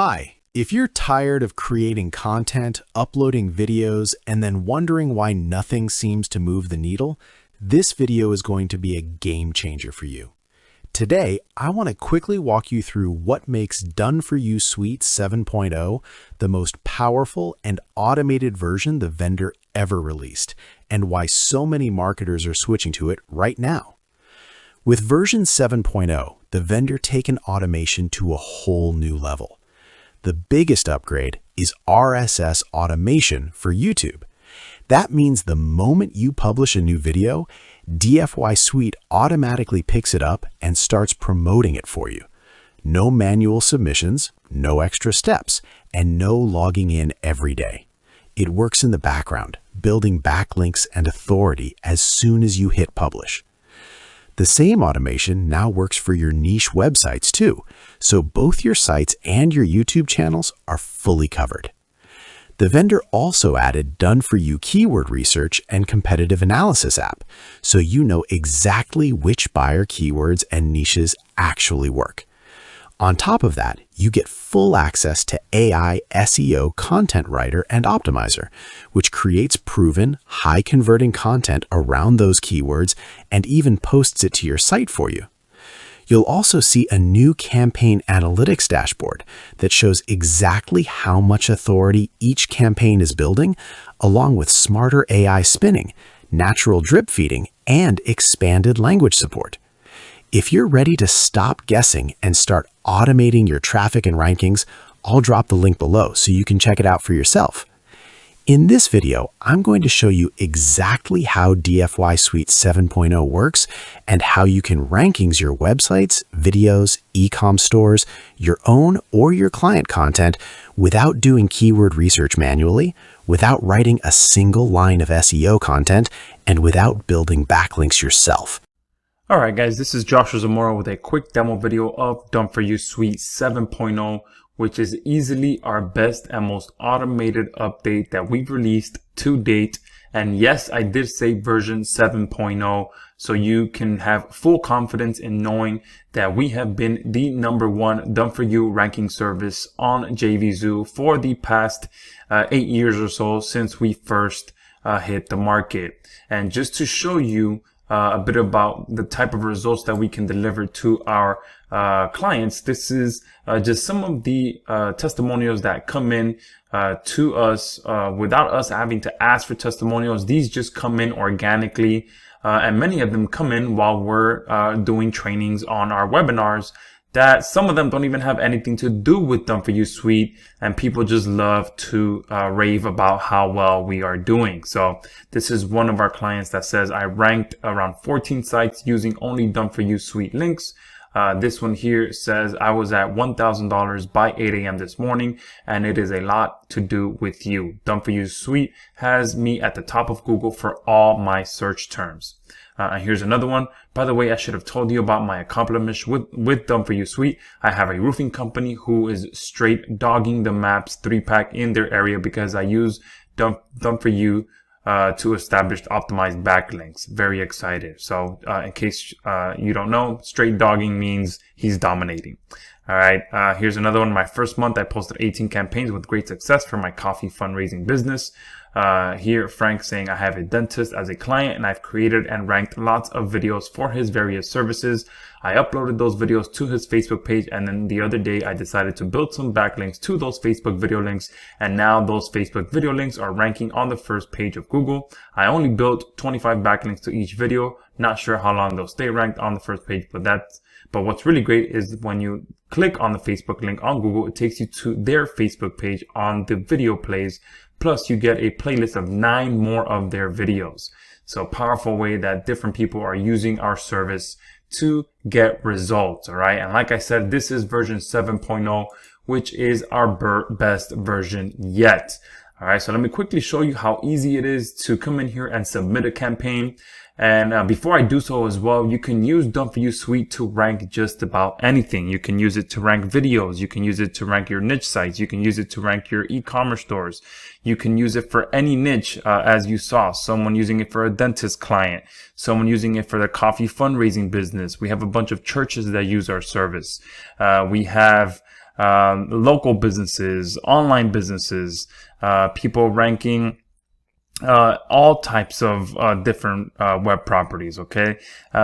Hi, if you're tired of creating content, uploading videos, and then wondering why nothing seems to move the needle, this video is going to be a game changer for you. Today, I want to quickly walk you through what makes Done-For-You Suite 7.0 the most powerful and automated version the vendor ever released, and why so many marketers are switching to it right now. With version 7.0, the vendor taken automation to a whole new level. The biggest upgrade is RSS automation for YouTube. That means the moment you publish a new video, DFY Suite automatically picks it up and starts promoting it for you. No manual submissions, no extra steps, and no logging in every day. It works in the background, building backlinks and authority as soon as you hit publish. The same automation now works for your niche websites too, so both your sites and your YouTube channels are fully covered. The vendor also added Done-For-You keyword research and competitive analysis app, so you know exactly which buyer keywords and niches actually work. On top of that, you get full access to AI SEO Content Writer and Optimizer, which creates proven, high-converting content around those keywords and even posts it to your site for you. You'll also see a new campaign analytics dashboard that shows exactly how much authority each campaign is building, along with smarter AI spinning, natural drip feeding, and expanded language support. If you're ready to stop guessing and start automating your traffic and rankings, I'll drop the link below so you can check it out for yourself. In this video, I'm going to show you exactly how DFY Suite 7.0 works and how you can rankings your websites, videos, e-com stores, your own or your client content without doing keyword research manually, without writing a single line of SEO content, and without building backlinks yourself. Alright guys, this is Joshua Zamora with a quick demo video of Done-For-You Suite 7.0, which is easily our best and most automated update that we've released to date. And yes, I did say version 7.0, so you can have full confidence in knowing that we have been the #1 Done-For-You ranking service on JVZoo for the past 8 years or so since we first hit the market. And just to show you a bit about the type of results that we can deliver to our clients. This is just some of the testimonials that come in to us without us having to ask for testimonials. These just come in organically, and many of them come in while we're doing trainings on our webinars that some of them don't even have anything to do with Done-For-You Suite, and people just love to rave about how well we are doing. So this is one of our clients that says, I ranked around 14 sites using only Done-For-You Suite links. This one here says, I was at $1,000 by 8 a.m. this morning, and it is a lot to do with you. Done-For-You Suite has me at the top of Google for all my search terms. And here's another one. By the way, I should have told you about my accomplishments with Done-For-You Suite. I have a roofing company who is straight dogging the maps 3-pack in their area because I use Done-For-You to establish optimized backlinks. Very excited. So in case you don't know, straight dogging means he's dominating. All right, here's another one. My first month, I posted 18 campaigns with great success for my coffee fundraising business. Here, Frank saying, I have a dentist as a client and I've created and ranked lots of videos for his various services. I uploaded those videos to his Facebook page, and then the other day I decided to build some backlinks to those Facebook video links, and now those Facebook video links are ranking on the first page of Google. I only built 25 backlinks to each video. Not sure how long they'll stay ranked on the first page, but what's really great is when you click on the Facebook link on Google, it takes you to their Facebook page on the video plays. Plus, you get a playlist of 9 more of their videos. So powerful way that different people are using our service to get results. All right. And like I said, this is version 7.0, which is our best version yet. All right. So let me quickly show you how easy it is to come in here and submit a campaign. And before I do so as well, you can use Done-For-You Suite to rank just about anything. You can use it to rank videos. You can use it to rank your niche sites. You can use it to rank your e-commerce stores. You can use it for any niche, as you saw. Someone using it for a dentist client. Someone using it for the coffee fundraising business. We have a bunch of churches that use our service. We have local businesses, online businesses, people ranking all types of different web properties. Okay,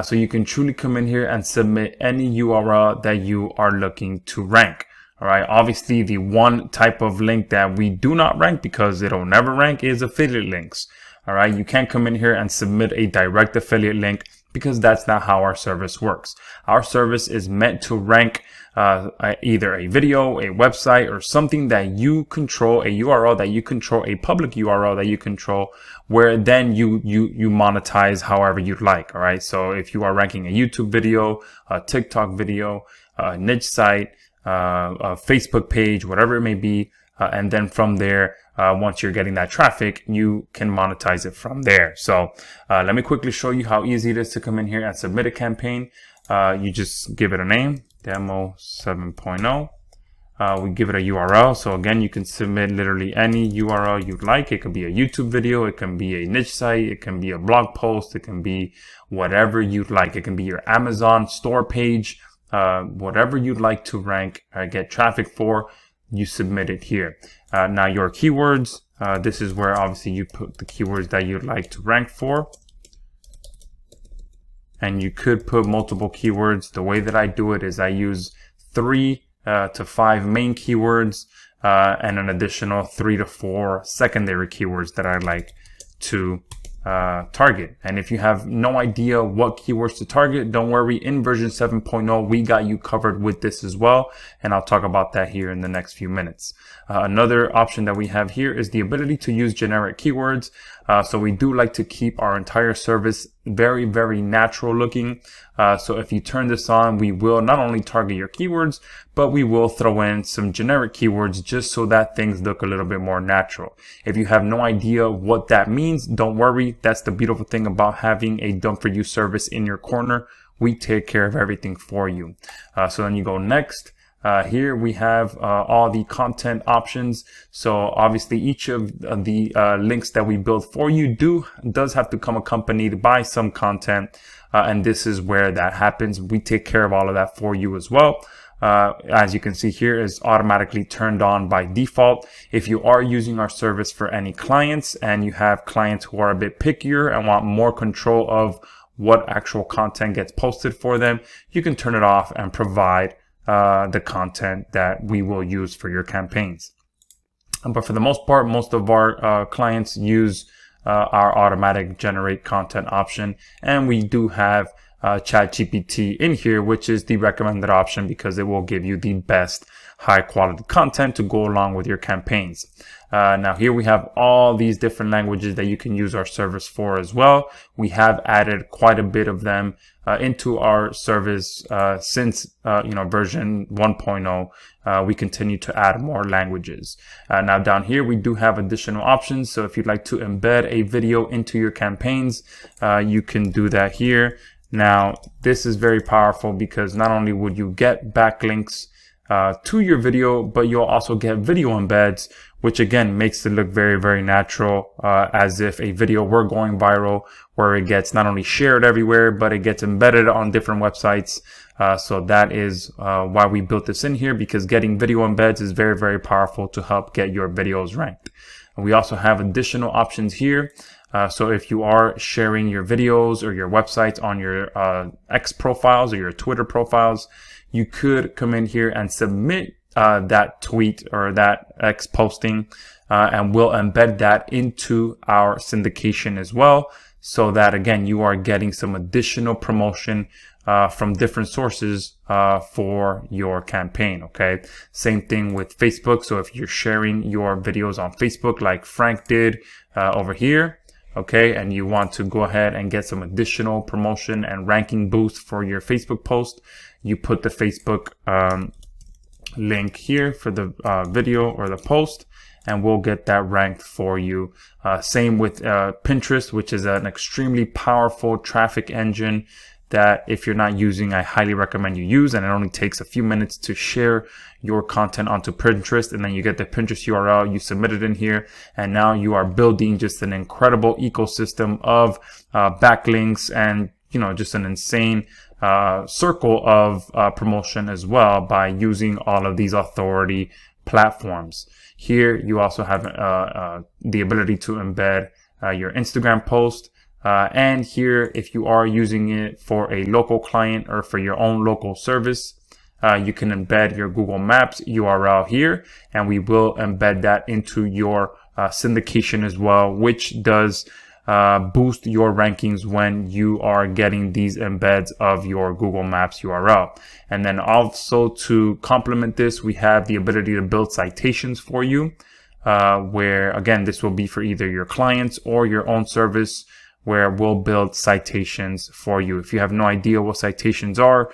so you can truly come in here and submit any URL that you are looking to rank. All right, obviously the one type of link that we do not rank because it'll never rank is affiliate links. All right, you can't come in here and submit a direct affiliate link because that's not how our service works. Our service is meant to rank either a video, a website, or something that you control, a URL that you control, a public URL that you control, where then you monetize however you'd like. All right, so if you are ranking a YouTube video, a TikTok video, a niche site, a Facebook page, whatever it may be, and then from there, once you're getting that traffic, you can monetize it from there. So let me quickly show you how easy it is to come in here and submit a campaign. You just give it a name, demo 7.0. We give it a URL. So again, you can submit literally any URL you'd like. It could be a YouTube video, it can be a niche site, it can be a blog post, it can be whatever you'd like. It can be your Amazon store page, whatever you'd like to rank, get traffic for, you submit it here. Now your keywords, this is where obviously you put the keywords that you'd like to rank for. And you could put multiple keywords. The way that I do it is I use 3 to 5 main keywords and an additional 3 to 4 secondary keywords that I like to target. And if you have no idea what keywords to target, don't worry, in version 7.0 we got you covered with this as well, and I'll talk about that here in the next few minutes. Another option that we have here is the ability to use generic keywords. So we do like to keep our entire service very, very natural looking. So if you turn this on, we will not only target your keywords, but we will throw in some generic keywords just so that things look a little bit more natural. If you have no idea what that means, don't worry. That's the beautiful thing about having a done for you service in your corner. We take care of everything for you. So then you go next. Here we have all the content options. So obviously each of the links that we build for you does have to come accompanied by some content. And this is where that happens. We take care of all of that for you as well. As you can see here, is automatically turned on by default. If you are using our service for any clients and you have clients who are a bit pickier and want more control of what actual content gets posted for them, you can turn it off and provide the content that we will use for your campaigns. But for the most part, most of our clients use our automatic generate content option, and we do have ChatGPT in here, which is the recommended option because it will give you the best high quality content to go along with your campaigns. Now here we have all these different languages that you can use our service for as well. We have added quite a bit of them into our service since version 1.0. We continue to add more languages. Now down here we do have additional options. So if you'd like to embed a video into your campaigns, you can do that here. Now this is very powerful because not only would you get backlinks to your video, but you'll also get video embeds, which again makes it look very, very natural, as if a video were going viral, where it gets not only shared everywhere, but it gets embedded on different websites. So that is why we built this in here, because getting video embeds is very, very powerful to help get your videos ranked. And we also have additional options here. So if you are sharing your videos or your websites on your X profiles or your Twitter profiles, you could come in here and submit that tweet or that X posting, and we'll embed that into our syndication as well. So that again, you are getting some additional promotion from different sources for your campaign. Okay. Same thing with Facebook. So if you're sharing your videos on Facebook, like Frank did over here, okay, and you want to go ahead and get some additional promotion and ranking boost for your Facebook post, you put the Facebook link here for the video or the post, and we'll get that ranked for you. Same with Pinterest, which is an extremely powerful traffic engine that if you're not using, I highly recommend you use. And it only takes a few minutes to share your content onto Pinterest, and then you get the Pinterest URL, you submit it in here, and now you are building just an incredible ecosystem of backlinks and just an insane circle of promotion as well by using all of these authority platforms. Here you also have the ability to embed your Instagram post. And here, if you are using it for a local client or for your own local service, you can embed your Google Maps URL here, and we will embed that into your syndication as well, which does boost your rankings when you are getting these embeds of your Google Maps URL. And then also to complement this, we have the ability to build citations for you, where again, this will be for either your clients or your own service, where we'll build citations for you. If you have no idea what citations are,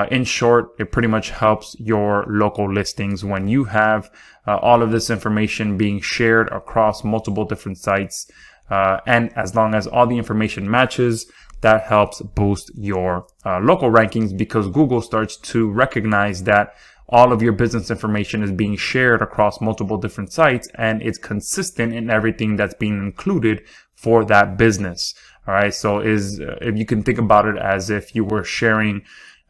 in short, it pretty much helps your local listings when you have all of this information being shared across multiple different sites. And as long as all the information matches, that helps boost your local rankings, because Google starts to recognize that all of your business information is being shared across multiple different sites and it's consistent in everything that's being included for that business. All right. So if you can think about it as if you were sharing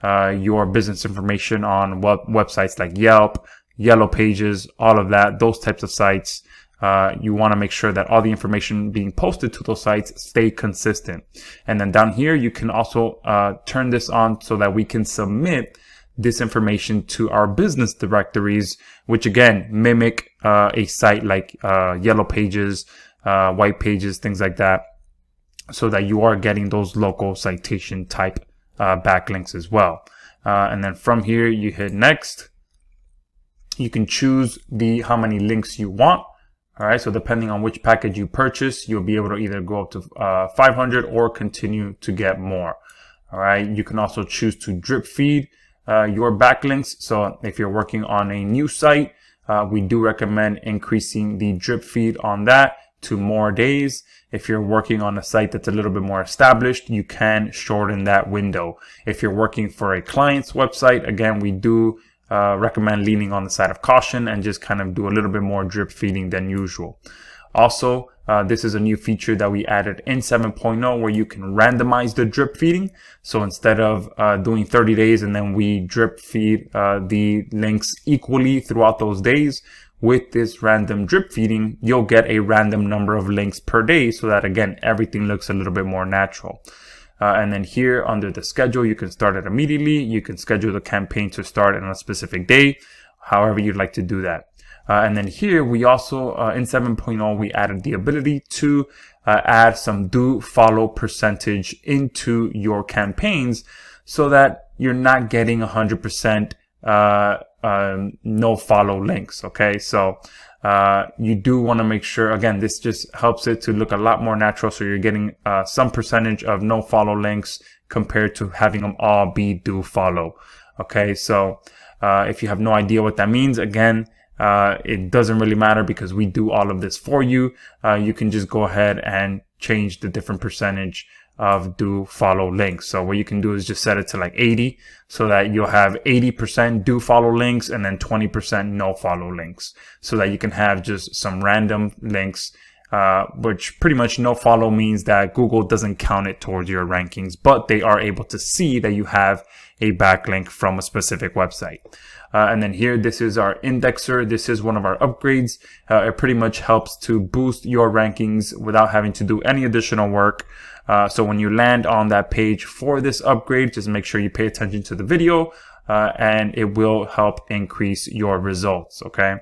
your business information on websites like Yelp, Yellow Pages, all of that, those types of sites. You want to make sure that all the information being posted to those sites stay consistent. And then down here, you can also turn this on so that we can submit this information to our business directories, which again mimic a site like Yellow Pages, White Pages, things like that, so that you are getting those local citation type backlinks as well. And then from here, you hit next. You can choose how many links you want. All right, so depending on which package you purchase, you'll be able to either go up to 500 or continue to get more. All right, you can also choose to drip feed your backlinks. So if you're working on a new site, we do recommend increasing the drip feed on that to more days. If you're working on a site that's a little bit more established, you can shorten that window. If you're working for a client's website, again, we do recommend leaning on the side of caution and just kind of do a little bit more drip feeding than usual. Also, this is a new feature that we added in 7.0 where you can randomize the drip feeding. So instead of doing 30 days and then we drip feed the links equally throughout those days, with this random drip feeding, you'll get a random number of links per day so that, again, everything looks a little bit more natural. And then here under the schedule, you can start it immediately. You can schedule the campaign to start on a specific day, however you'd like to do that. And then here we also, in 7.0, we added the ability to add some do follow percentage into your campaigns so that you're not getting 100% no follow links. Okay. So you do want to make sure, again, this just helps it to look a lot more natural. So you're getting some percentage of no follow links compared to having them all be do follow. Okay. So if you have no idea what that means, again, it doesn't really matter because we do all of this for you. You can just go ahead and change the different percentage of do follow links. So what you can do is just set it to like 80 so that you'll have 80% do follow links and then 20% no follow links, so that you can have just some random links, which pretty much no follow means that Google doesn't count it towards your rankings, but they are able to see that you have a backlink from a specific website. And then here, this is our indexer. This is one of our upgrades. It pretty much helps to boost your rankings without having to do any additional work. So when you land on that page for this upgrade, just make sure you pay attention to the video, and it will help increase your results. Okay.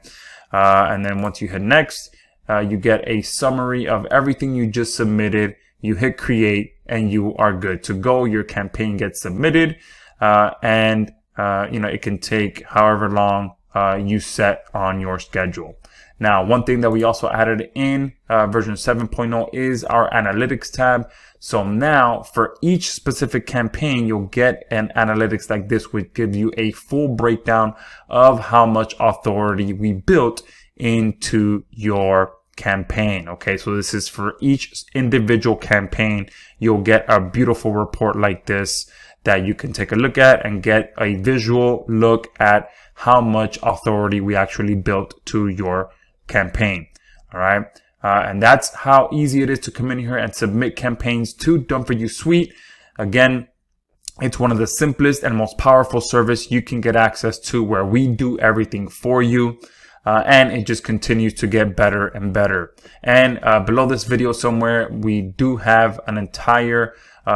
And then once you hit next, you get a summary of everything you just submitted. You hit create and you are good to go. Your campaign gets submitted, and it can take however long you set on your schedule. Now, one thing that we also added in version 7.0 is our analytics tab. So now for each specific campaign, you'll get an analytics like this, which gives you a full breakdown of how much authority we built into your campaign. Okay, so this is for each individual campaign. You'll get a beautiful report like this that you can take a look at and get a visual look at how much authority we actually built to your campaign. All right. And that's how easy it is to come in here and submit campaigns to Done For You Suite. Again, It's one of the simplest and most powerful service you can get access to, where we do everything for you. And it just continues to get better and better. And below this video somewhere, we do have an entire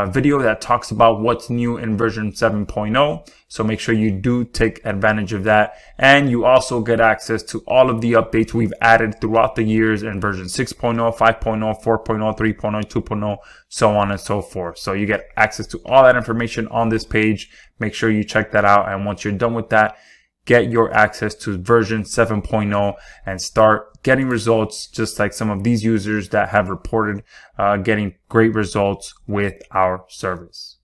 video that talks about what's new in version 7.0. So make sure you do take advantage of that. And you also get access to all of the updates we've added throughout the years in version 6.0, 5.0, 4.0, 3.0, 2.0, so on and so forth. So you get access to all that information on this page. Make sure you check that out. And once you're done with that, get your access to version 7.0 and start getting results, just like some of these users that have reported getting great results with our service.